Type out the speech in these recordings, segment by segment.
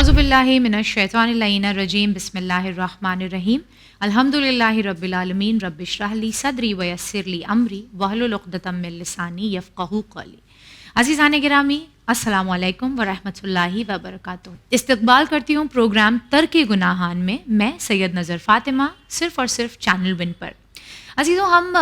اعوذ باللہ من الشیطان اللعین الرجیم بسم اللہ الرحمن الرحیم الحمد للہ رب العالمین رب اشرح لی صدری ویسر لی امری واحلل عقدۃ من لسانی یفقہوا قولی. عزیزان گرامی، السلام علیکم ورحمۃ اللہ وبرکاتہ. استقبال کرتی ہوں پروگرام ترک گناہان میں سید نظر فاطمہ، صرف اور صرف چینل ون پر. عزیزوں، ہم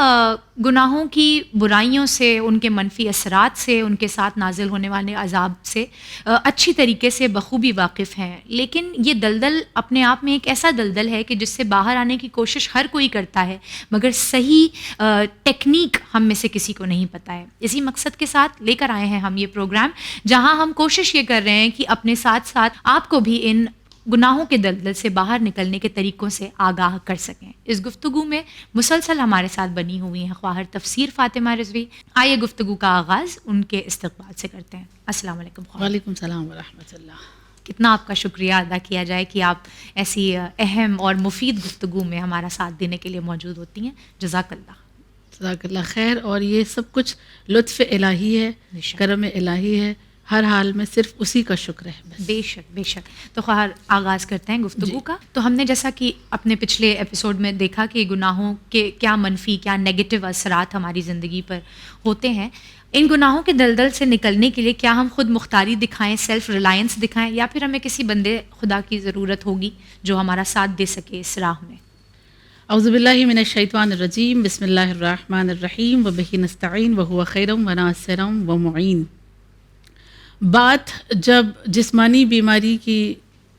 گناہوں کی برائیوں سے، ان کے منفی اثرات سے، ان کے ساتھ نازل ہونے والے عذاب سے اچھی طریقے سے بخوبی واقف ہیں، لیکن یہ دلدل اپنے آپ میں ایک ایسا دلدل ہے کہ جس سے باہر آنے کی کوشش ہر کوئی کرتا ہے، مگر صحیح ٹیکنیک ہم میں سے کسی کو نہیں پتہ ہے. اسی مقصد کے ساتھ لے کر آئے ہیں ہم یہ پروگرام، جہاں ہم کوشش یہ کر رہے ہیں کہ اپنے ساتھ ساتھ آپ کو بھی ان گناہوں کے دلدل سے باہر نکلنے کے طریقوں سے آگاہ کر سکیں. اس گفتگو میں مسلسل ہمارے ساتھ بنی ہوئی ہیں خواہر تفسیر فاطمہ رضوی. آئیے گفتگو کا آغاز ان کے استقبال سے کرتے ہیں. السلام علیکم خواہر. وعلیکم السلام ورحمۃ اللہ. کتنا آپ کا شکریہ ادا کیا جائے کہ آپ ایسی اہم اور مفید گفتگو میں ہمارا ساتھ دینے کے لیے موجود ہوتی ہیں. جزاک اللہ. جزاک اللہ خیر. اور یہ سب کچھ لطف الہی ہے، کرم الہی ہے، ہر حال میں صرف اسی کا شکر ہے. بے شک بے شک. تو خواہر آغاز کرتے ہیں گفتگو کا. تو ہم نے جیسا کہ اپنے پچھلے ایپیسوڈ میں دیکھا کہ گناہوں کے کیا منفی کیا نیگیٹو اثرات ہماری زندگی پر ہوتے ہیں. ان گناہوں کے دلدل سے نکلنے کے لیے کیا ہم خود مختاری دکھائیں، سیلف ریلائنس دکھائیں، یا پھر ہمیں کسی بندے خدا کی ضرورت ہوگی جو ہمارا ساتھ دے سکے اس راہ میں؟ اعوذ باللہ من الشیطان الرجیم بسم اللہ الرحمن الرحیم وبہ نستعین وہو خیر وناصر ومعین. بات جب جسمانی بیماری کی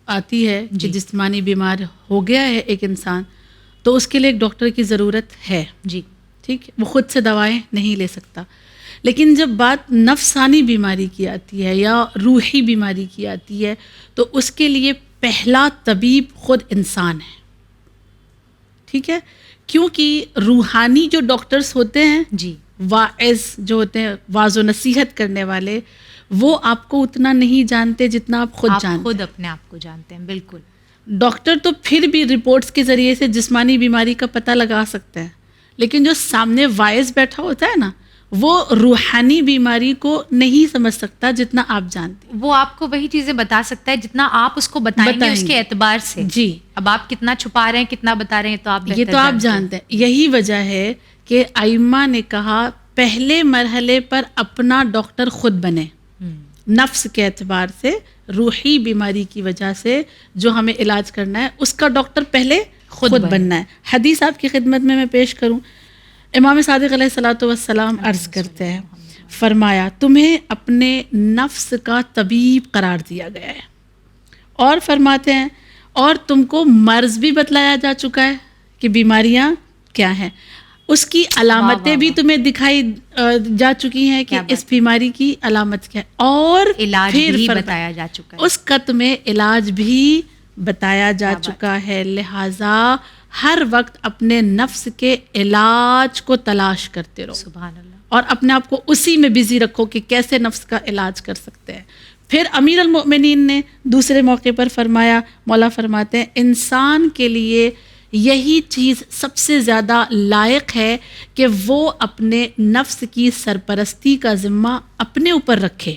آتی ہے کہ جسمانی بیمار ہو گیا ہے ایک انسان، تو اس کے لیے ایک ڈاکٹر کی ضرورت ہے. جی ٹھیک، وہ خود سے دوائیں نہیں لے سکتا. لیکن جب بات نفسانی بیماری کی آتی ہے یا روحی بیماری کی آتی ہے، تو اس کے لیے پہلا طبیب خود انسان ہے. ٹھیک ہے، کیونکہ روحانی جو ڈاکٹرز ہوتے ہیں، جی، واعظ جو ہوتے ہیں، واعظ و نصیحت کرنے والے، وہ آپ کو اتنا نہیں جانتے جتنا آپ خود جانتے ہیں. خود اپنے آپ کو جانتے ہیں. بالکل. ڈاکٹر تو پھر بھی رپورٹس کے ذریعے سے جسمانی بیماری کا پتہ لگا سکتے ہیں، لیکن جو سامنے واعظ بیٹھا ہوتا ہے نا، وہ روحانی بیماری کو نہیں سمجھ سکتا جتنا آپ جانتے ہیں. وہ آپ کو وہی چیزیں بتا سکتا ہے جتنا آپ اس کو بتائیں گے اس کے اعتبار سے. جی، اب آپ کتنا چھپا رہے ہیں، کتنا بتا رہے ہیں، تو آپ یہ تو آپ جانتے ہیں. یہی وجہ ہے کہ ائمہ نے کہا پہلے مرحلے پر اپنا ڈاکٹر خود بنے. نفس کے اعتبار سے، روحی بیماری کی وجہ سے جو ہمیں علاج کرنا ہے، اس کا ڈاکٹر پہلے خود بننا ہے. حدیث آپ کی خدمت میں پیش کروں. امام صادق علیہ الصلوۃ والسلام عرض کرتے ہیں، فرمایا تمہیں اپنے نفس کا طبیب قرار دیا گیا ہے. اور فرماتے ہیں اور تم کو مرض بھی بتلایا جا چکا ہے کہ بیماریاں کیا ہیں، اس کی علامتیں بھی تمہیں دکھائی جا چکی ہیں کہ اس بیماری کی علامت کیا ہے، اور علاج بھی بتایا جا چکا ہے. اس کا تمہیں علاج بھی بتایا جا چکا ہے. لہٰذا ہر وقت اپنے نفس کے علاج کو تلاش کرتے رہو. سبحان اللہ. اور اپنے آپ کو اسی میں بزی رکھو کہ کیسے نفس کا علاج کر سکتے ہیں. پھر امیر المؤمنین نے دوسرے موقع پر فرمایا، مولا فرماتے ہیں انسان کے لیے یہی چیز سب سے زیادہ لائق ہے کہ وہ اپنے نفس کی سرپرستی کا ذمہ اپنے اوپر رکھے،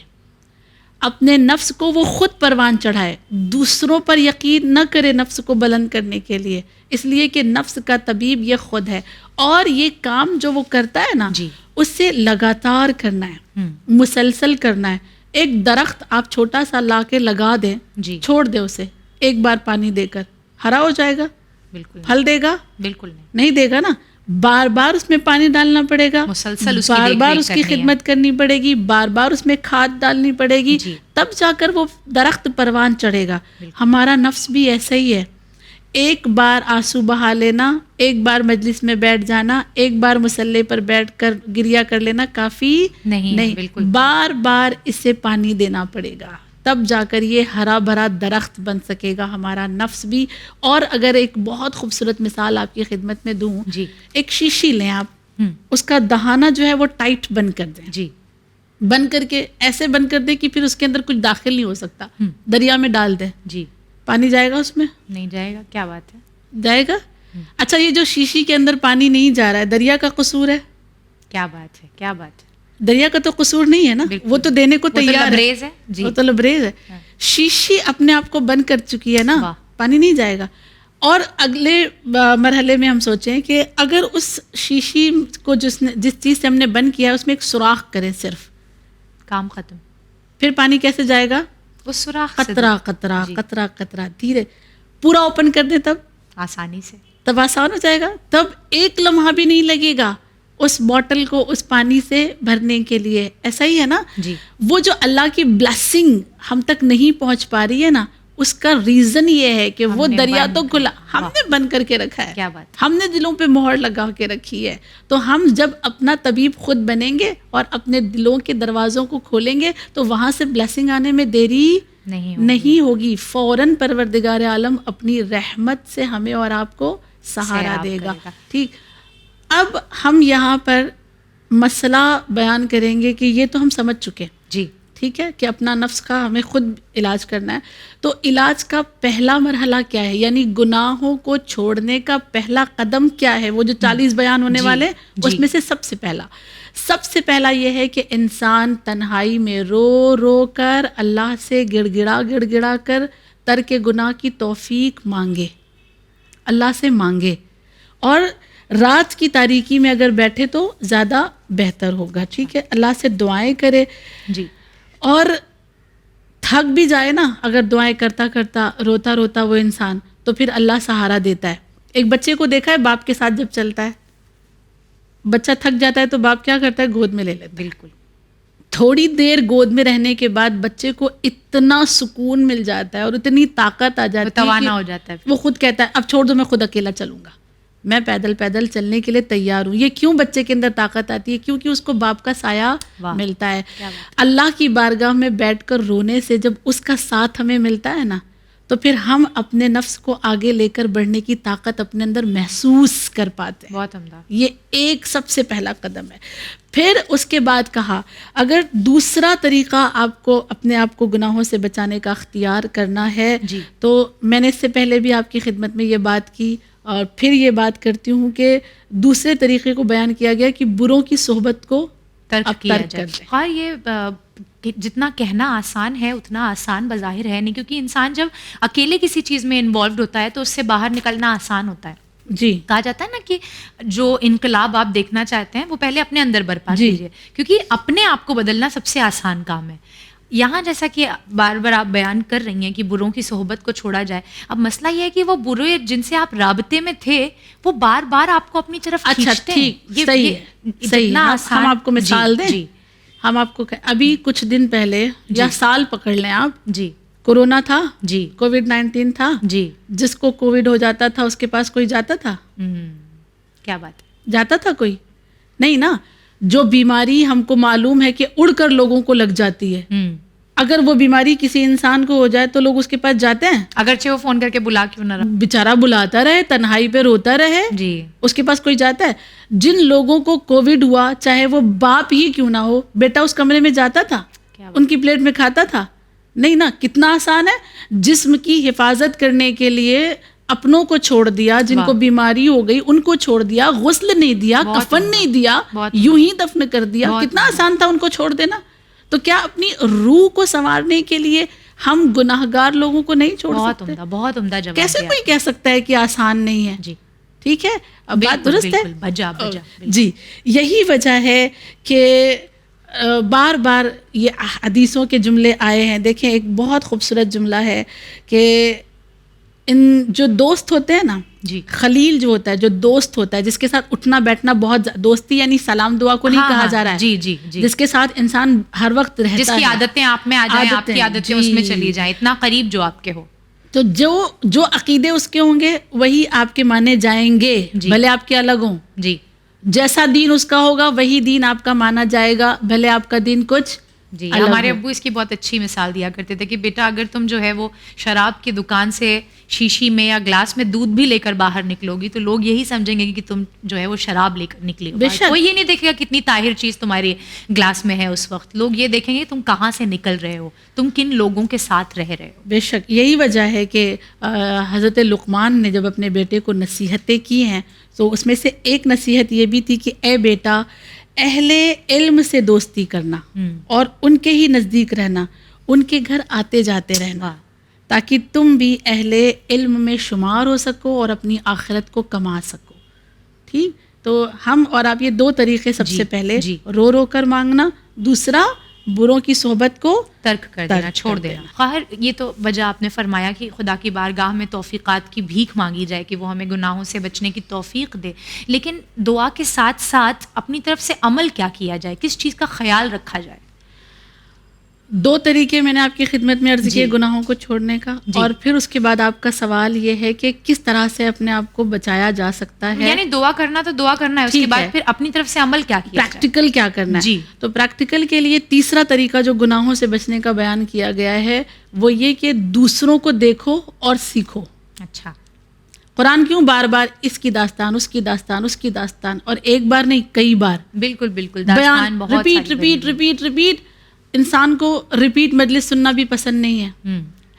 اپنے نفس کو وہ خود پروان چڑھائے، دوسروں پر یقین نہ کرے نفس کو بلند کرنے کے لیے، اس لیے کہ نفس کا طبیب یہ خود ہے. اور یہ کام جو وہ کرتا ہے نا، اس سے لگاتار کرنا ہے، مسلسل کرنا ہے. ایک درخت آپ چھوٹا سا لا کے لگا دیں، چھوڑ دیں اسے ایک بار پانی دے کر، ہرا ہو جائے گا؟ بالکل. پھل دے گا؟ بالکل نہیں دے گا نا. بار بار اس میں پانی ڈالنا پڑے گا، مسلسل بار بار اس کی خدمت کرنی پڑے گی، بار بار اس میں کھاد ڈالنی پڑے گی، تب جا کر وہ درخت پروان چڑھے گا. ہمارا نفس بھی ایسا ہی ہے. ایک بار آنسو بہا لینا، ایک بار مجلس میں بیٹھ جانا، ایک بار مصلی پر بیٹھ کر گریا کر لینا کافی نہیں. بار بار اسے پانی دینا پڑے گا، تب جا کر یہ ہرا بھرا درخت بن سکے گا ہمارا نفس بھی. اور اگر ایک بہت خوبصورت مثال آپ کی خدمت میں دوں، ایک شیشی لیں آپ، اس کا دہانہ جو ہے وہ ٹائٹ بند کر دیں، بند کر کے ایسے بند کر دیں کہ پھر اس کے اندر کچھ داخل نہیں ہو سکتا. دریا میں ڈال دیں، پانی جائے گا اس میں؟ نہیں جائے گا. کیا بات ہے، جائے گا. اچھا، یہ جو شیشی کے اندر پانی نہیں جا رہا ہے، دریا کا قصور ہے؟ کیا بات ہے، کیا بات ہے. دریا کا تو قصور نہیں ہے نا، وہ تو دینے کو تیار ہے، وہ تو لبریز ہے. شیشی اپنے آپ کو بند کر چکی ہے نا, واہ. پانی نہیں جائے گا. اور اگلے مرحلے میں ہم سوچیں کہ اگر اس شیشی کو جس چیز سے ہم نے بند کیا ہے اس میں ایک سوراخ کریں, صرف کام ختم. پھر پانی کیسے جائے گا؟ اس سوراخ سے قطرہ قطرہ قطرہ قطرہ, دھیرے. پورا اوپن کر دیں تب آسانی سے, تب آسان ہو جائے گا. تب ایک لمحہ بھی نہیں لگے گا اس بوٹل کو اس پانی سے بھرنے کے لیے. ایسا ہی ہے نا, جی. وہ جو اللہ کی بلیسنگ ہم تک نہیں پہنچ پا رہی ہے نا, اس کا ریزن یہ ہے کہ وہ دریا تو کھلا, ہم نے بند کر کے رکھا ہے. کیا بات, ہم نے دلوں پہ مہر لگا کے رکھی ہے. تو ہم جب اپنا طبیب خود بنیں گے اور اپنے دلوں کے دروازوں کو کھولیں گے تو وہاں سے بلیسنگ آنے میں دیری نہیں ہوگی. فوراً پروردگار عالم اپنی رحمت سے ہمیں اور آپ کو سہارا دے گا. ٹھیک, اب ہم یہاں پر مسئلہ بیان کریں گے کہ یہ تو ہم سمجھ چکے, جی ٹھیک ہے, کہ اپنا نفس کا ہمیں خود علاج کرنا ہے. تو علاج کا پہلا مرحلہ کیا ہے, یعنی گناہوں کو چھوڑنے کا پہلا قدم کیا ہے؟ وہ جو 40 بیان ہونے والے اس میں سے سب سے پہلا یہ ہے کہ انسان تنہائی میں رو رو کر اللہ سے گڑ گڑا کر ترک گناہ کی توفیق مانگے, اللہ سے مانگے. اور رات کی تاریکی میں اگر بیٹھے تو زیادہ بہتر ہوگا. ٹھیک ہے, اللہ سے دعائیں کرے. جی. اور تھک بھی جائے نا اگر دعائیں کرتا کرتا روتا روتا وہ انسان, تو پھر اللہ سہارا دیتا ہے. ایک بچے کو دیکھا ہے باپ کے ساتھ جب چلتا ہے, بچہ تھک جاتا ہے تو باپ کیا کرتا ہے, گود میں لے لیتا ہے. بالکل. تھوڑی دیر گود میں رہنے کے بعد بچے کو اتنا سکون مل جاتا ہے اور اتنی طاقت آ جاتی ہے, توانا ہو جاتا ہے, وہ خود کہتا ہے اب چھوڑ دو, میں خود اکیلا چلوں گا, میں پیدل چلنے کے لیے تیار ہوں. یہ کیوں بچے کے اندر طاقت آتی ہے؟ کیونکہ اس کو باپ کا سایہ ملتا ہے. اللہ کی بارگاہ میں بیٹھ کر رونے سے جب اس کا ساتھ ہمیں ملتا ہے نا, تو پھر ہم اپنے نفس کو آگے لے کر بڑھنے کی طاقت اپنے اندر محسوس کر پاتے ہیں. بہت عمدہ. یہ ایک سب سے پہلا قدم ہے. پھر اس کے بعد کہا اگر دوسرا طریقہ آپ کو اپنے آپ کو گناہوں سے بچانے کا اختیار کرنا ہے, تو میں نے اس سے پہلے بھی آپ کی خدمت میں یہ بات کی اور پھر یہ بات کرتی ہوں کہ دوسرے طریقے کو بیان کیا گیا کہ بروں کی صحبت کو ترک کیا جائے. اور یہ جتنا کہنا آسان ہے اتنا آسان بظاہر ہے نہیں, کیونکہ انسان جب اکیلے کسی چیز میں انوالوڈ ہوتا ہے تو اس سے باہر نکلنا آسان ہوتا ہے. جی, کہا جاتا ہے نا کہ جو انقلاب آپ دیکھنا چاہتے ہیں وہ پہلے اپنے اندر برپا کیجیے, کیونکہ اپنے آپ کو بدلنا سب سے آسان کام ہے. یہاں جیسا کہ بار بار آپ بیان کر رہی ہیں کہ بروں کی صحبت کو چھوڑا جائے. اب مسئلہ یہ ہے کہ وہ برے جن سے آپ رابطے میں تھے وہ بار بار آپ کو اپنی طرف کھینچتے ہیں. صحیح ہے. ہم آپ کو مثال دیں. ہم آپ کو ابھی کچھ دن پہلے یا سال پکڑ لیں آپ, جی, کورونا تھا, جی, کووڈ-19 تھا, جی, جس کو کووڈ ہو جاتا تھا اس کے پاس کوئی جاتا تھا؟ کیا بات ہے, جاتا تھا کوئی نہیں نا. جو بیماری ہم کو معلوم ہے کہ اڑ کر لوگوں کو لگ جاتی ہے, اگر وہ بیماری کسی انسان کو ہو جائے تو لوگ اس کے پاس جاتے ہیں, اگرچہ وہ فون کر کے بلا کیوں نہ رہا, بیچارہ بلاتا رہے, تنہائی پہ روتا رہے, جی, اس کے پاس کوئی جاتا ہے. جن لوگوں کو کووڈ ہوا چاہے وہ باپ ہی کیوں نہ ہو, بیٹا اس کمرے میں جاتا تھا, ان کی پلیٹ میں کھاتا تھا نہیں نا. کتنا آسان ہے. جسم کی حفاظت کرنے کے لیے اپنوں کو چھوڑ دیا, جن کو بیماری ہو گئی ان کو چھوڑ دیا, غسل نہیں دیا, کفن نہیں دیا, یوں ہی دفن کر دیا. کتنا آسان تھا ان کو چھوڑ دینا. تو کیا اپنی روح کو سنوارنے کے لیے ہم گناہگار لوگوں کو نہیں چھوڑ سکتے؟ بہت عمدہ جواب. کیسے کوئی کہہ سکتا ہے کہ آسان نہیں ہے؟ جی, ٹھیک ہے, اب بات درست ہے. بجا جی, یہی وجہ ہے کہ بار بار یہ حدیثوں کے جملے آئے ہیں. دیکھیں ایک بہت خوبصورت جملہ ہے کہ ان جو دوست ہوتے ہیں نا, جی, خلیل جو ہوتا ہے, جو دوست ہوتا ہے, جس کے ساتھ اٹھنا بیٹھنا بہت, دوستی یعنی سلام دعا کو نہیں کہا جا رہا ہے, جی, جی, جی, جس کے ساتھ انسان ہر وقت رہتا ہے, جس کی عادتیں آپ میں آ جائیں, آپ کی عادتیں اس میں چلی جائیں, اتنا قریب جو آپ کے ہو. تو جو عقیدے اس کے ہوں گے وہی آپ کے مانے جائیں گے, بھلے آپ کے الگ ہوں. جی, جیسا دین اس کا ہوگا وہی دین آپ کا مانا جائے گا, بھلے آپ کا دین کچھ. جی, ہمارے ابو اس کی بہت اچھی مثال دیا کرتے تھے کہ بیٹا اگر تم جو ہے وہ شراب کی دکان سے شیشی میں یا گلاس میں دودھ بھی لے کر باہر نکلو گی تو لوگ یہی سمجھیں گے کہ تم جو ہے وہ شراب لے کر نکلی ہو. کوئی یہ نہیں دیکھے گا کتنی طاہر چیز تمہارے گلاس میں ہے اس وقت. لوگ یہ دیکھیں گے تم کہاں سے نکل رہے ہو, تم کن لوگوں کے ساتھ رہ رہے ہو. بے شک یہی وجہ ہے کہ حضرت لقمان نے جب اپنے بیٹے کو نصیحتیں کی ہیں تو اس میں سے ایک نصیحت یہ بھی تھی کہ اے بیٹا, اہل علم سے دوستی کرنا اور ان کے ہی نزدیک رہنا, ان کے گھر آتے جاتے رہنا تاکہ تم بھی اہل علم میں شمار ہو سکو اور اپنی آخرت کو کما سکو. ٹھیک, تو ہم اور آپ یہ دو طریقے, سب سے پہلے رو رو کر مانگنا, دوسرا بروں کی صحبت کو ترک کر دینا, چھوڑ دینا. خیر یہ تو وجہ آپ نے فرمایا کہ خدا کی بارگاہ میں توفیقات کی بھیک مانگی جائے کہ وہ ہمیں گناہوں سے بچنے کی توفیق دے, لیکن دعا کے ساتھ ساتھ اپنی طرف سے عمل کیا کیا جائے, کس چیز کا خیال رکھا جائے؟ دو طریقے میں نے آپ کی خدمت میں عرض کیے گناہوں کو چھوڑنے کا, اور پھر اس کے بعد آپ کا سوال یہ ہے کہ کس طرح سے اپنے آپ کو بچایا جا سکتا ہے. یعنی دعا کرنا تو دعا کرنا ہے, اس کے بعد پھر اپنی طرف سے عمل کیا کیا جائے, پریکٹیکل کیا کرنا ہے. تو پریکٹیکل کے لیے تیسرا طریقہ جو گناہوں سے بچنے کا بیان کیا گیا ہے وہ یہ کہ دوسروں کو دیکھو اور سیکھو. اچھا, قرآن کیوں بار بار اس کی داستان, اس کی داستان, اس کی داستان, اور ایک بار نہیں کئی بار. بالکل بالکل, داستان بہت ریپیٹ ریپیٹ ریپیٹ ریپیٹ. انسان کو ریپیٹ مجلس سننا بھی پسند نہیں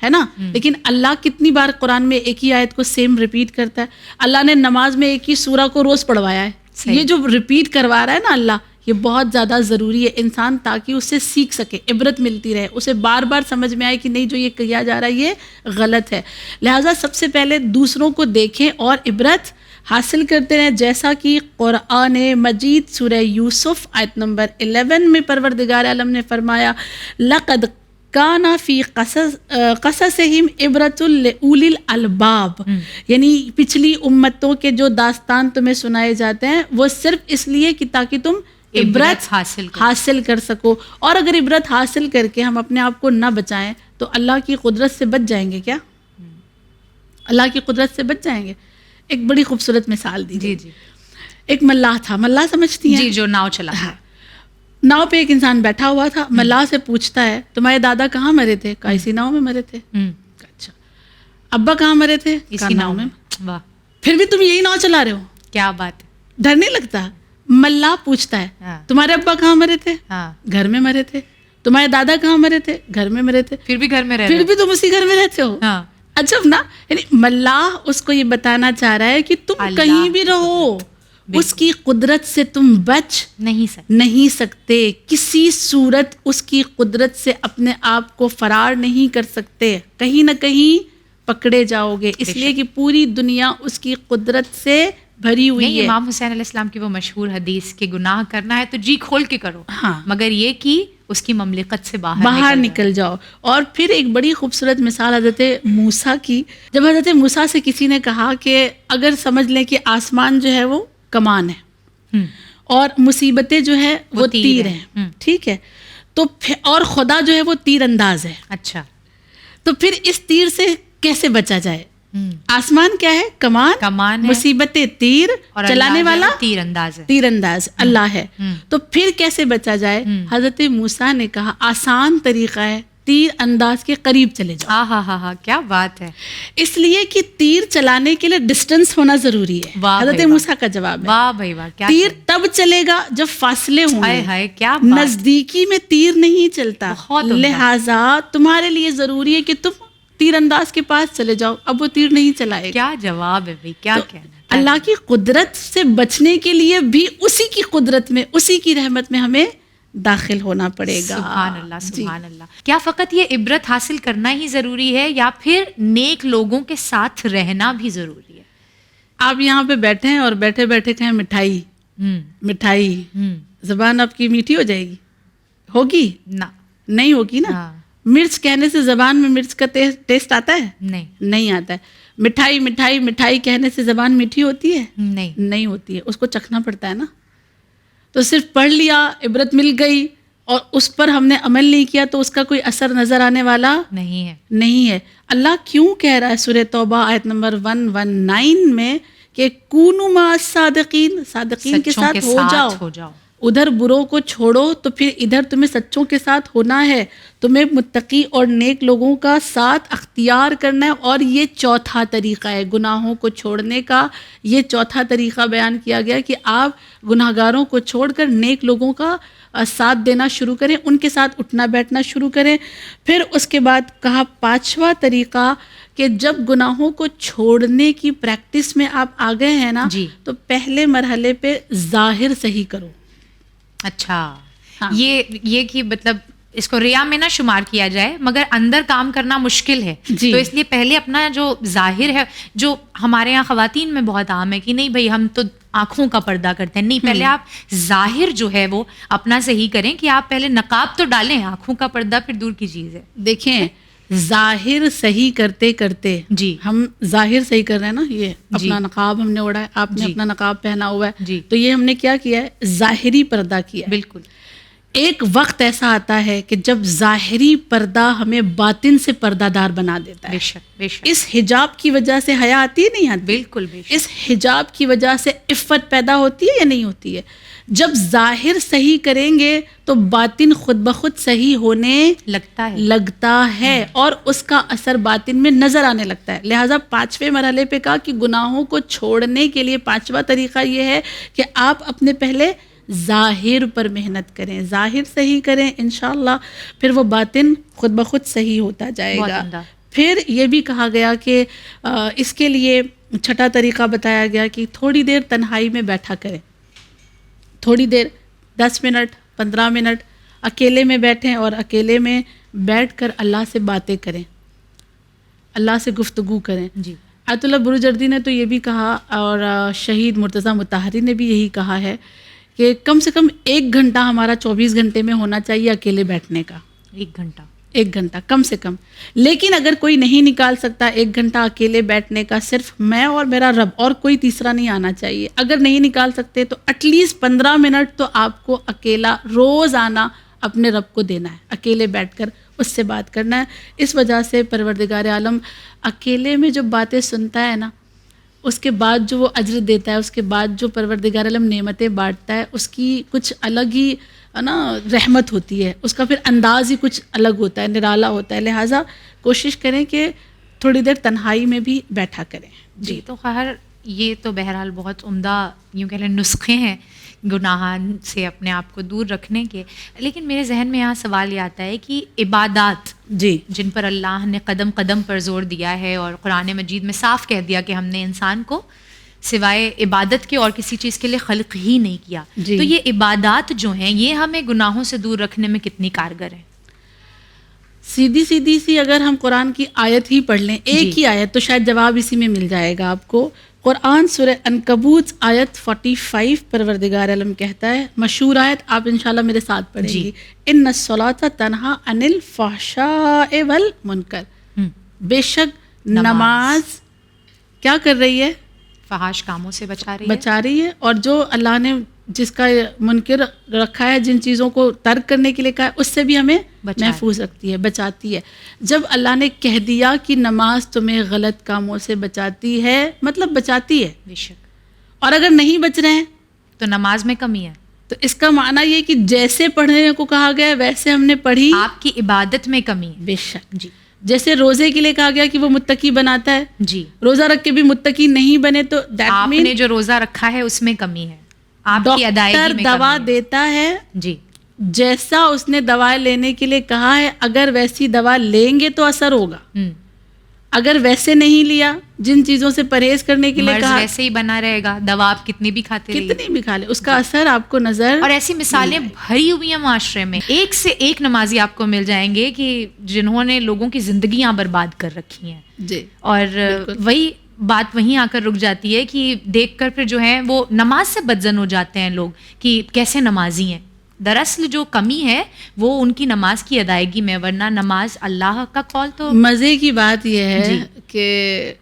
ہے نا, لیکن اللہ کتنی بار قرآن میں ایک ہی آیت کو سیم ریپیٹ کرتا ہے. اللہ نے نماز میں ایک ہی سورہ کو روز پڑھوایا ہے. یہ جو ریپیٹ کروا رہا ہے نا اللہ, یہ بہت زیادہ ضروری ہے انسان, تاکہ اس سے سیکھ سکے, عبرت ملتی رہے, اسے بار بار سمجھ میں آئے کہ نہیں جو یہ کیا جا رہا ہے یہ غلط ہے. لہٰذا سب سے پہلے دوسروں کو دیکھیں اور عبرت حاصل کرتے رہیں, جیسا کہ قرآن مجید سورہ یوسف آیت نمبر 11 میں پروردگار عالم نے فرمایا لقد کان فی قصصہم عبرۃ لأولی الالباب. یعنی پچھلی امتوں کے جو داستان تمہیں سنائے جاتے ہیں وہ صرف اس لیے کہ تاکہ تم عبرت حاصل کر سکو. اور اگر عبرت حاصل کر کے ہم اپنے آپ کو نہ بچائیں تو اللہ کی قدرت سے بچ جائیں گے کیا؟ اللہ کی قدرت سے بچ جائیں گے. ایک بڑی خوبصورت مثال دی. جی, ایک ملاح تھا, ملاح سمجھتی ہیں؟ جی, جو ناؤ چلا ہے. ناؤ پہ ایک انسان بیٹھا ہوا تھا, ملاح سے پوچھتا ہے تمہارے دادا کہاں مرے تھے؟ کہا اسی ناؤ میں مرے تھے. اچھا, ابا کہاں مرے تھے؟ اسی ناؤ میں. واہ, پھر بھی تم یہی ناؤ چلا رہے ہو, کیا بات ہے, ڈر نہیں لگتا؟ ملاح پوچھتا ہے تمہارے ابا کہاں مرے تھے؟ گھر میں مرے تھے. تمہارے دادا کہاں مرے تھے؟ گھر میں مرے تھے. پھر بھی گھر میں پھر بھی تم اسی گھر میں رہتے ہو. عجب نا. یعنی ملاح اس کو یہ بتانا چاہ رہا ہے کہ تم کہیں بھی رہو, اس کی قدرت سے تم بچ نہیں سکتے. کسی صورت اس کی قدرت سے اپنے آپ کو فرار نہیں کر سکتے, کہیں نہ کہیں پکڑے جاؤ گے, اس لیے کہ پوری دنیا اس کی قدرت سے بھری ہوئی ہے. امام حسین علیہ السلام کی وہ مشہور حدیث کہ گناہ کرنا ہے تو جی کھول کے کرو, مگر یہ کہ اس کی مملکت سے باہر نکل جاؤ. اور پھر ایک بڑی خوبصورت مثال حضرت موسیٰ کی, جب حضرت موسیٰ سے کسی نے کہا کہ اگر سمجھ لیں کہ آسمان جو ہے وہ کمان ہے اور مصیبتیں جو ہے وہ تیر ہیں, ٹھیک ہے, تو اور خدا جو ہے وہ تیر انداز ہے. اچھا, تو پھر اس تیر سے کیسے بچا جائے؟ آسمان کیا ہے؟ کمان, مصیبتیں تیر, چلانے والا تیر انداز اللہ ہے. تو پھر کیسے بچا جائے؟ حضرت موسیٰ نے کہا آسان طریقہ ہے, تیر انداز کے قریب چلے جاؤ. ہاں, کیا بات ہے. اس لیے کہ تیر چلانے کے لیے ڈسٹنس ہونا ضروری ہے. حضرت موسیٰ کا جواب ہے واہ بھائی واہ, تیر تب چلے گا جب فاصلے ہوں گے, نزدیکی میں تیر نہیں چلتا. لہٰذا تمہارے لیے ضروری ہے کہ تم تیر انداز کے پاس چلے جاؤ. اب وہ تیر نہیں چلائے. کیا جواب ہے بھائی, کیا کہنا. اللہ کی قدرت سے بچنے کے لیے بھی اسی کی قدرت میں, اسی کی رحمت میں ہمیں داخل ہونا پڑے گا. سبحان اللہ, سبحان اللہ. کیا فقط یہ عبرت حاصل کرنا ہی ضروری ہے یا پھر نیک لوگوں کے ساتھ رہنا بھی ضروری ہے؟ آپ یہاں پہ بیٹھے ہیں اور بیٹھے بیٹھے کہیں مٹھائی مٹھائی, زبان آپ کی میٹھی ہو جائے گی؟ ہوگی نہیں ہوگی نا. مرچ کہنے سے زبان میں مرچ کا ٹیسٹ آتا ہے؟ نہیں آتا ہے. مٹھائی مٹھائی مٹھائی کہنے سے زبان میٹھی ہوتی ہے؟ نہیں ہوتی ہے, اس کو چکھنا پڑتا ہے نا. تو صرف پڑھ لیا, عبرت مل گئی, اور اس پر ہم نے عمل نہیں کیا تو اس کا کوئی اثر نظر آنے والا نہیں ہے. اللہ کیوں کہہ رہا ہے سورہ توبہ آیت نمبر 119 میں کہ کونوا مع الصادقین, صادقین کے ساتھ ہو جاؤ. ادھر بروں کو چھوڑو تو پھر ادھر تمہیں سچوں کے ساتھ ہونا ہے, تمہیں متقی اور نیک لوگوں کا ساتھ اختیار کرنا ہے. اور یہ چوتھا طریقہ ہے گناہوں کو چھوڑنے کا. یہ چوتھا طریقہ بیان کیا گیا کہ آپ گناہ گاروں کو چھوڑ کر نیک لوگوں کا ساتھ دینا شروع کریں, ان کے ساتھ اٹھنا بیٹھنا شروع کریں. پھر اس کے بعد کہا پانچواں طریقہ کہ جب گناہوں کو چھوڑنے کی پریکٹس میں آپ آ گئے ہیں نا, تو پہلے مرحلے پہ ظاہر صحیح کرو. اچھا, یہ کہ مطلب اس کو ریا میں نہ شمار کیا جائے مگر اندر کام کرنا مشکل ہے. جی. تو اس لیے پہلے اپنا جو ظاہر ہے, جو ہمارے یہاں خواتین میں بہت عام ہے کہ نہیں بھائی ہم تو آنکھوں کا پردہ کرتے ہیں, نہیں, پہلے آپ ظاہر جو ہے وہ اپنا صحیح کریں کہ آپ پہلے نقاب تو ڈالیں, آنکھوں کا پردہ پھر دور کی چیز ہے. دیکھیں ظاہر صحیح کرتے کرتے جی, ہم ظاہر صحیح کر رہے ہیں نا, یہ اپنا نقاب ہم نے اوڑھا ہے, آپ نے اپنا نقاب پہنا ہوا ہے, جی, تو یہ ہم نے کیا کیا ہے, ظاہری پردہ کیا ہے. بالکل. ایک وقت ایسا آتا ہے کہ جب ظاہری پردہ ہمیں باطن سے پردہ دار بنا دیتا ہے. بے شک, بے شک. اس حجاب کی وجہ سے حیا آتی ہے نہیں آتی؟ بالکل, بے شک. اس حجاب کی وجہ سے عفت پیدا ہوتی ہے یا نہیں ہوتی ہے؟ جب ظاہر صحیح کریں گے تو باطن خود بخود صحیح ہونے لگتا ہے اور اس کا اثر باطن میں نظر آنے لگتا ہے. لہٰذا 5ویں مرحلے پہ کہا کہ گناہوں کو چھوڑنے کے لیے 5واں طریقہ یہ ہے کہ آپ اپنے پہلے ظاہر پر محنت کریں, ظاہر صحیح کریں, انشاءاللہ پھر وہ باطن خود بخود صحیح ہوتا جائے گا. پھر یہ بھی کہا گیا کہ اس کے لیے 6واں طریقہ بتایا گیا کہ تھوڑی دیر تنہائی میں بیٹھا کریں, تھوڑی دیر 10 منٹ 15 منٹ اکیلے میں بیٹھیں اور اکیلے میں بیٹھ کر اللہ سے باتیں کریں, اللہ سے گفتگو کریں. جی. آیت اللہ بروجردی نے تو یہ بھی کہا اور شہید مرتضیٰ مطہری نے بھی یہی کہا ہے کہ کم سے کم 1 گھنٹہ ہمارا 24 گھنٹے میں ہونا چاہیے اکیلے بیٹھنے کا. 1 گھنٹہ کم سے کم. لیکن اگر کوئی نہیں نکال سکتا 1 گھنٹہ اکیلے بیٹھنے کا, صرف میں اور میرا رب اور کوئی تیسرا نہیں آنا چاہیے. اگر نہیں نکال سکتے تو ایٹ لیسٹ 15 منٹ تو آپ کو اکیلا روزانہ اپنے رب کو دینا ہے, اکیلے بیٹھ کر اس سے بات کرنا ہے. اس وجہ سے پروردگار عالم اکیلے میں جو باتیں سنتا ہے نا, اس کے بعد جو وہ اجر دیتا ہے, اس کے بعد جو پروردگار عالم نعمتیں بانٹتا ہے, اس کی کچھ الگ ہی نا رحمت ہوتی ہے, اس کا پھر انداز ہی کچھ الگ ہوتا ہے, نرالا ہوتا ہے. لہٰذا کوشش کریں کہ تھوڑی دیر تنہائی میں بھی بیٹھا کریں. جی. تو خیر یہ تو بہرحال بہت عمدہ یوں کہہ لیں نسخے ہیں گناہ سے اپنے آپ کو دور رکھنے کے. لیکن میرے ذہن میں یہاں سوال یہ آتا ہے کہ عبادات جی جن پر اللہ نے قدم قدم پر زور دیا ہے اور قرآن مجید میں صاف کہہ دیا کہ ہم نے انسان کو سوائے عبادت کے اور کسی چیز کے لیے خلق ہی نہیں کیا, تو یہ عبادات جو ہیں یہ ہمیں گناہوں سے دور رکھنے میں کتنی کارگر ہیں؟ سیدھی سی اگر ہم قرآن کی آیت ہی پڑھ لیں, ایک ہی آیت, تو شاید جواب اسی میں مل جائے گا آپ کو. قرآن سورہ عنکبوت آیت 45 پروردگار عالم کہتا ہے, مشہور آیت, آپ انشاءاللہ میرے ساتھ پڑھیں گی, ان الصلاۃ تنہا عن الفحشاء والمنکر. بے شک نماز کیا کر رہی ہے؟ فحاش کاموں سے بچا رہی ہے, اور جو اللہ نے جس کا منکر رکھا ہے, جن چیزوں کو ترک کرنے کے لیے کہا ہے, اس سے بھی ہمیں محفوظ رکھتی ہے, بچاتی ہے. جب اللہ نے کہہ دیا کہ نماز تمہیں غلط کاموں سے بچاتی ہے, مطلب بچاتی ہے. بے شک. اور اگر نہیں بچ رہے ہیں تو نماز میں کمی ہے. تو اس کا معنی یہ کہ جیسے پڑھنے کو کہا گیا ہے ویسے ہم نے پڑھی, آپ کی عبادت میں کمی ہے. بے شک. جی. جیسے روزے کے لیے کہا گیا کہ وہ متقی بناتا ہے, جی, روزہ رکھ کے بھی متقی نہیں بنے تو آپ نے جو روزہ رکھا ہے اس میں کمی ہے, آپ کی ادائیگی میں دوا دیتا ہے, جی, جیسا اس نے دوائیں لینے کے لیے کہا ہے, اگر ویسی دوا لیں گے تو اثر ہوگا. اگر ویسے نہیں لیا, جن چیزوں سے پرہیز کرنے کے لیے کہا, ویسے ہی بنا رہے گا. دوا آپ کتنی بھی کھاتے رہیے, کتنی بھی کھا لیں, اس کا اثر آپ کو نظر. اور ایسی مثالیں بھری ہوئی ہیں معاشرے میں, ایک سے ایک نمازی آپ کو مل جائیں گے کہ جنہوں نے لوگوں کی زندگیاں برباد کر رکھی ہیں. جی. اور وہی بات وہیں آ کر رک جاتی ہے کہ دیکھ کر پھر جو ہے وہ نماز سے بدزن ہو جاتے ہیں لوگ کہ کیسے نمازی ہیں. دراصل جو کمی ہے وہ ان کی نماز کی ادائیگی میں, ورنہ نماز اللہ کا قول. تو مزے کی بات یہ ہے کہ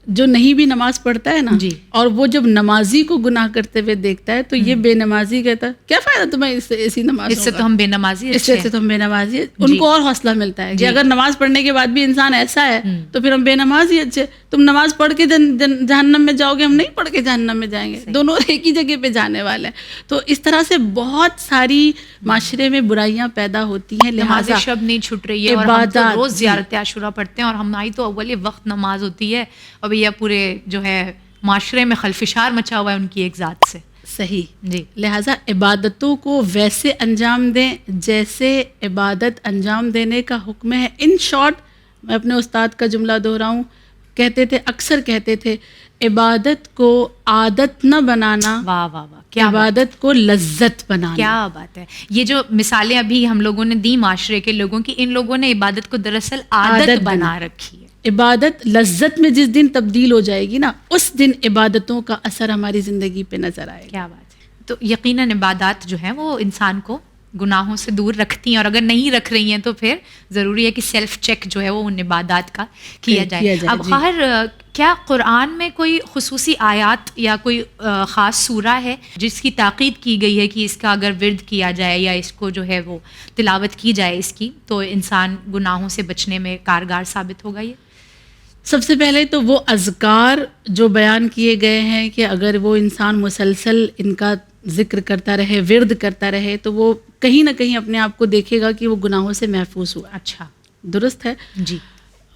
جو نہیں بھی نماز پڑھتا ہے نا, اور وہ جب نمازی کو گناہ کرتے ہوئے دیکھتا ہے تو یہ بے نمازی کہتا ہے کیا فائدہ تمہیں اس سے, ایسی نماز, اس سے تو ہم بے نمازی, اس سے تو ہم بے نمازی. ان کو اور حوصلہ ملتا ہے کہ اگر نماز پڑھنے کے بعد بھی انسان ایسا ہے تو پھر ہم بے نمازی اچھے. تم نماز پڑھ کے جہنم میں جاؤ گے, ہم نہیں پڑھ کے جہنم میں جائیں گے, دونوں ایک ہی جگہ پہ جانے والے ہیں. تو اس طرح سے بہت ساری معاشرے میں برائیاں پیدا ہوتی ہیں. نماز شب نہیں چھٹ رہی ہے, اور ہم تو روز زیارت عاشورہ پڑھتے ہیں, اور ہماری تو اول وقت نماز ہوتی ہے, اور بھیا پورے جو ہے معاشرے میں خلفشار مچا ہوا ہے ان کی ایک ذات سے. صحیح. جی. لہٰذا عبادتوں کو ویسے انجام دیں جیسے عبادت انجام دینے کا حکم ہے. ان شارٹ میں اپنے استاد کا جملہ دہراؤں, کہتے تھے, اکثر کہتے تھے, عبادت کو عادت نہ بنانا, واہ واہ واہ, عبادت کو لذت بنانا. کیا بات ہے. یہ جو مثالیں ابھی ہم لوگوں نے دی معاشرے کے لوگوں کی، ان لوگوں نے عبادت کو دراصل عادت بنا رکھی ہے. عبادت لذت میں جس دن تبدیل ہو جائے گی نا، اس دن عبادتوں کا اثر ہماری زندگی پہ نظر آئے گا. کیا بات ہے. تو یقیناً عبادات جو ہیں وہ انسان کو گناہوں سے دور رکھتی ہیں، اور اگر نہیں رکھ رہی ہیں تو پھر ضروری ہے کہ سیلف چیک جو ہے وہ ان عبادات کا کیا جائے. اب خیر، کیا قرآن میں کوئی خصوصی آیات یا کوئی خاص سورہ ہے جس کی تاکید کی گئی ہے کہ اس کا اگر ورد کیا جائے یا اس کو جو ہے وہ تلاوت کی جائے اس کی، تو انسان گناہوں سے بچنے میں کارگر ثابت ہوگا؟ یہ سب سے پہلے تو وہ اذکار جو بیان کیے گئے ہیں کہ اگر وہ انسان مسلسل ان کا ذکر کرتا رہے، ورد کرتا رہے، تو وہ کہیں نہ کہیں اپنے آپ کو دیکھے گا کہ وہ گناہوں سے محفوظ ہوا. اچھا، درست ہے جی.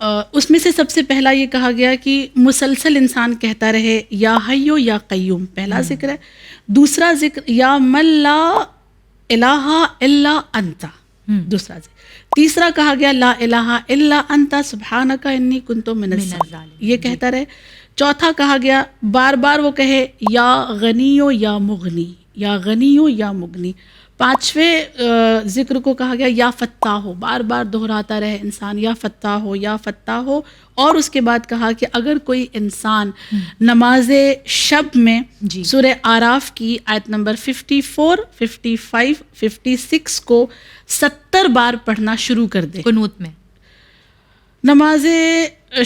اس میں سے سب سے پہلا یہ کہا گیا کہ مسلسل انسان کہتا رہے یا حیو یا قیوم، پہلا ذکر ہے. دوسرا ذکر یا من لا الہ الا انت، دوسرا ذکر. تیسرا کہا گیا لا الہ الا انت سبحانک انی کنت من الظالمین، یہ کہتا رہے. چوتھا کہا گیا بار بار وہ کہے یا غنیو یا مغنی، یا غنیو یا مغنی. پانچویں ذکر کو کہا گیا یا فتاح ہو، بار بار دہراتا رہے انسان یا فتاح ہو یا فتاح ہو. اور اس کے بعد کہا کہ اگر کوئی انسان نماز شب میں سورہ آراف کی آیت نمبر 54، 55، 56 کو 70 بار پڑھنا شروع کر دے. قنوت میں، نماز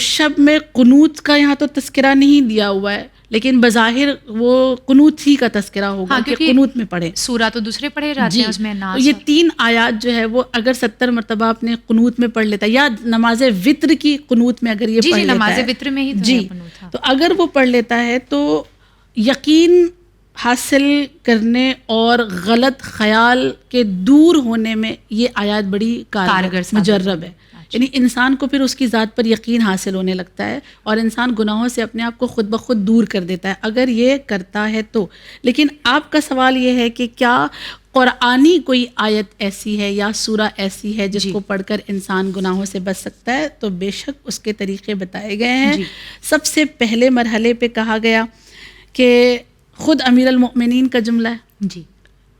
شب میں قنوت کا یہاں تو تذکرہ نہیں دیا ہوا ہے، لیکن بظاہر وہ قنوت ہی کا تذکرہ ہوگا کہ قنوت میں پڑھے. سورہ تو دوسرے پڑھے جاتے ہیں اس میں ناس. یہ 3 آیات جو ہے وہ اگر 70 مرتبہ اپنے قنوت میں پڑھ لیتا ہے، یا نماز وطر کی قنوت میں اگر یہ پڑھ لیتا ہے، نماز وطر میں ہی جی، تو اگر وہ پڑھ لیتا ہے تو یقین حاصل کرنے اور غلط خیال کے دور ہونے میں یہ آیات بڑی کارگر مجرب ہے. یعنی انسان کو پھر اس کی ذات پر یقین حاصل ہونے لگتا ہے اور انسان گناہوں سے اپنے آپ کو خود بخود دور کر دیتا ہے اگر یہ کرتا ہے تو. لیکن آپ کا سوال یہ ہے کہ کیا قرآنی کوئی آیت ایسی ہے یا سورہ ایسی ہے جس کو پڑھ کر انسان گناہوں سے بچ سکتا ہے؟ تو بے شک اس کے طریقے بتائے گئے ہیں. سب سے پہلے مرحلے پہ کہا گیا کہ خود امیر المؤمنین کا جملہ ہے. جی،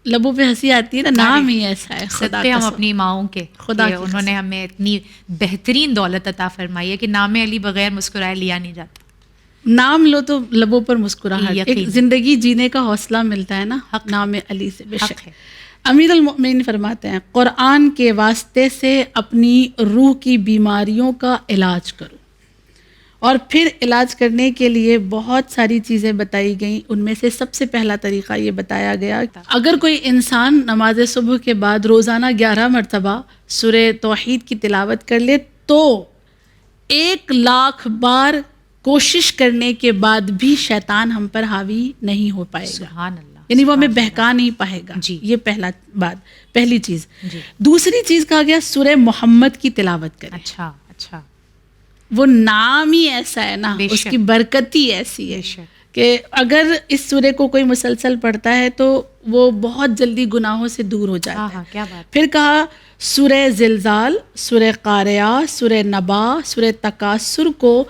لبوں پہ ہنسی آتی ہے نا، نام ہی ایسا ہے. خدا ہم اپنی ماؤں کے، خدا انہوں نے ہمیں اتنی بہترین دولت عطا فرمائی ہے کہ نام علی بغیر مسکرائے لیا نہیں جاتا. نام لو تو لبوں پر مسکراہٹ، ایک زندگی جینے کا حوصلہ ملتا ہے نا نام علی سے. بے شک امیر المؤمنین فرماتے ہیں قرآن کے واسطے سے اپنی روح کی بیماریوں کا علاج کرو. اور پھر علاج کرنے کے لیے بہت ساری چیزیں بتائی گئیں. ان میں سے سب سے پہلا طریقہ یہ بتایا گیا اگر کوئی انسان نماز صبح کے بعد روزانہ 11 مرتبہ سورہ توحید کی تلاوت کر لے تو 1,00,000 بار کوشش کرنے کے بعد بھی شیطان ہم پر حاوی نہیں ہو پائے گا. سبحان اللہ. یعنی وہ ہمیں بہکا نہیں پائے گا. جی، یہ پہلی چیز. دوسری چیز کہا گیا سورہ محمد کی تلاوت کریں. اچھا، وہ نام ہی ایسا ہے نا، اس کی برکت ہی ایسی ہے کہ اگر اس سورے کو کوئی مسلسل پڑھتا ہے تو وہ بہت جلدی گناہوں سے دور ہو جاتا ہے. کیا بات. پھر کہا سورہ زلزال، سورہ قاریہ، سورہ نبا، سورہ تکاثر کو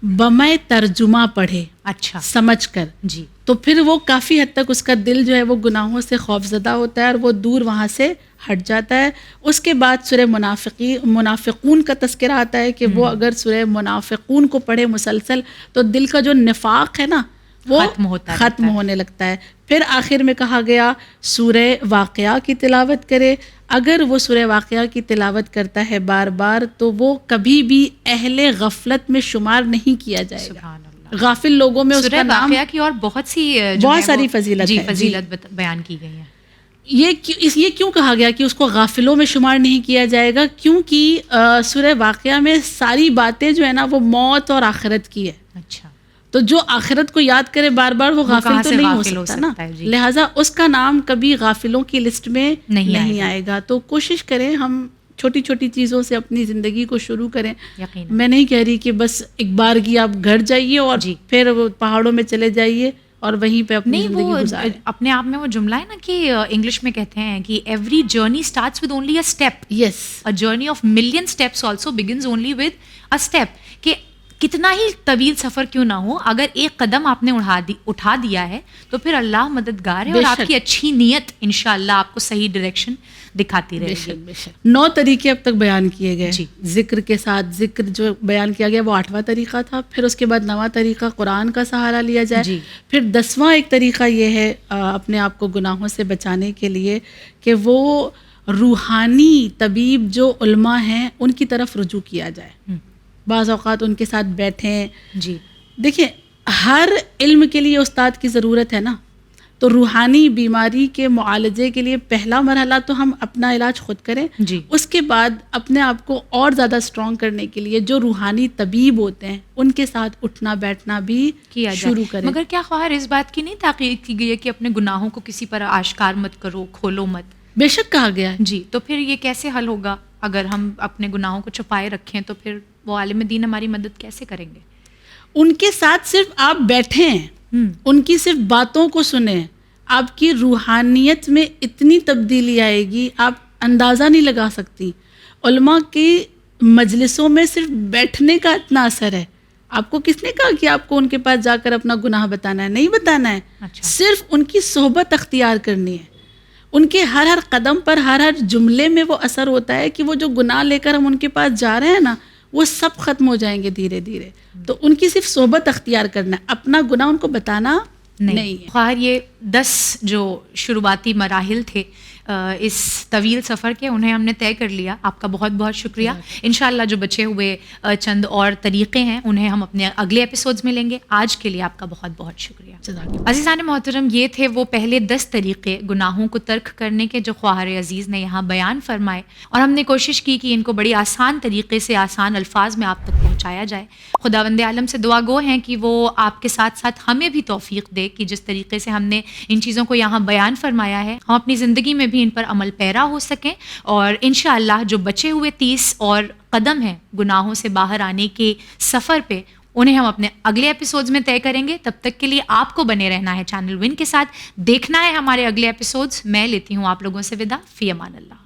بمع ترجمہ پڑھے، اچھا سمجھ کر. جی، تو پھر وہ کافی حد تک اس کا دل جو ہے وہ گناہوں سے خوف زدہ ہوتا ہے اور وہ دور وہاں سے ہٹ جاتا ہے. اس کے بعد سورہ منافقون کا تذکرہ آتا ہے کہ وہ اگر سورہ منافقون کو پڑھے مسلسل تو دل کا جو نفاق ہے نا وہ ختم ہونے لگتا ہے. پھر آخر میں کہا گیا سورہ واقعہ کی تلاوت کرے. اگر وہ سورہ واقعہ کی تلاوت کرتا ہے بار بار تو وہ کبھی بھی اہل غفلت میں شمار نہیں کیا جائے گا. غافل لوگوں میں اس کا نام، واقعہ کی اور بہت ساری فضیلت بیان کی گئی ہے. یہ کیوں کہا گیا کہ اس کو غافلوں میں شمار نہیں کیا جائے گا؟ کیونکہ سورہ واقعہ میں ساری باتیں جو ہے نا وہ موت اور آخرت کی ہے. اچھا، تو جو آخرت کو یاد کرے بار بار وہ غافل تو نہیں ہو سکتا نا. لہٰذا اس کا نام کبھی غافلوں کی لسٹ میں نہیں آئے گا. تو کوشش کریں ہم چھوٹی چھوٹی چیزوں سے اپنی زندگی کو شروع کریں. میں نہیں کہہ رہی کہ بس ایک بار کی آپ گھر جائیے اور پھر پہاڑوں میں چلے جائیے اور وہیں پہ اپنی زندگی گزاریں. اپنے آپ میں وہ جملہ ہے نا کہ انگلش میں کہتے ہیں کہ every journey starts with only a step. Yes, a journey of million steps also begins only with a step. کہ کتنا ہی طویل سفر کیوں نہ ہو، اگر ایک قدم آپ نے اٹھا دیا ہے تو پھر اللہ مددگار ہے، اور آپ کی اچھی نیت انشاءاللہ آپ کو صحیح ڈائریکشن دکھاتی رہے گی. بے شک 9 طریقے اب تک بیان کیے گئے. جی. ذکر کے ساتھ ذکر جو بیان کیا گیا وہ 8واں طریقہ تھا. پھر اس کے بعد 9واں طریقہ قرآن کا سہارا لیا جائے. جی. پھر 10واں ایک طریقہ یہ ہے اپنے آپ کو گناہوں سے بچانے کے لیے کہ وہ روحانی طبیب جو علماء ہیں ان کی طرف رجوع کیا جائے. بعض اوقات ان کے ساتھ بیٹھیں. جی. دیکھیں ہر علم کے لیے استاد کی ضرورت ہے نا، تو روحانی بیماری کے معالجے کے لیے پہلا مرحلہ تو ہم اپنا علاج خود کریں. جی. اس کے بعد اپنے آپ کو اور زیادہ اسٹرانگ کرنے کے لیے جو روحانی طبیب ہوتے ہیں ان کے ساتھ اٹھنا بیٹھنا بھی کیا شروع کریں. مگر کیا خواہر اس بات کی نہیں تاکید کی گئی ہے کہ اپنے گناہوں کو کسی پر آشکار مت کرو، کھولو مت؟ بے شک کہا گیا ہے. جی. تو پھر یہ کیسے حل ہوگا؟ اگر ہم اپنے گناہوں کو چھپائے رکھیں تو پھر وہ عالم دین ہماری مدد کیسے کریں گے؟ ان کے ساتھ صرف آپ بیٹھیں، ان کی صرف باتوں کو سنیں، آپ کی روحانیت میں اتنی تبدیلی آئے گی آپ اندازہ نہیں لگا سکتی. علماء کی مجلسوں میں صرف بیٹھنے کا اتنا اثر ہے. آپ کو کس نے کہا کہ آپ کو ان کے پاس جا کر اپنا گناہ بتانا ہے؟ نہیں بتانا ہے. اچھا. صرف ان کی صحبت اختیار کرنی ہے. ان کے ہر قدم پر ہر جملے میں وہ اثر ہوتا ہے کہ وہ جو گناہ لے کر ہم ان کے پاس جا رہے ہیں نا وہ سب ختم ہو جائیں گے دھیرے دھیرے. تو ان کی صرف صحبت اختیار کرنا ہے، اپنا گناہ ان کو بتانا نہیں ہے. خواہر یہ 10 جو شروعاتی مراحل تھے اس طویل سفر کے، انہیں ہم نے طے کر لیا. آپ کا بہت بہت شکریہ. انشاءاللہ جو بچے ہوئے چند اور طریقے ہیں انہیں ہم اپنے اگلے ایپیسوڈز میں لیں گے. آج کے لیے آپ کا بہت بہت شکریہ. عزیزان محترم، یہ تھے وہ پہلے 10 طریقے گناہوں کو ترک کرنے کے جو خواہر عزیز نے یہاں بیان فرمائے، اور ہم نے کوشش کی کہ ان کو بڑی آسان طریقے سے آسان الفاظ میں آپ تک پہنچایا جائے. خداوند عالم سے دعا گو ہیں کہ وہ آپ کے ساتھ ساتھ ہمیں بھی توفیق دے کہ جس طریقے سے ہم نے ان چیزوں کو یہاں بیان فرمایا ہے ہم اپنی زندگی میں بھی ان پر عمل پیرا ہو سکیں، اور انشاءاللہ جو بچے ہوئے 30 اور قدم ہیں گناہوں سے باہر آنے کے سفر پہ، انہیں ہم اپنے اگلے ایپیسوڈز میں طے کریں گے. تب تک کے لیے آپ کو بنے رہنا ہے چینل ون کے ساتھ، دیکھنا ہے ہمارے اگلے ایپیسوڈز. میں لیتی ہوں آپ لوگوں سے وداع. فی امان اللہ.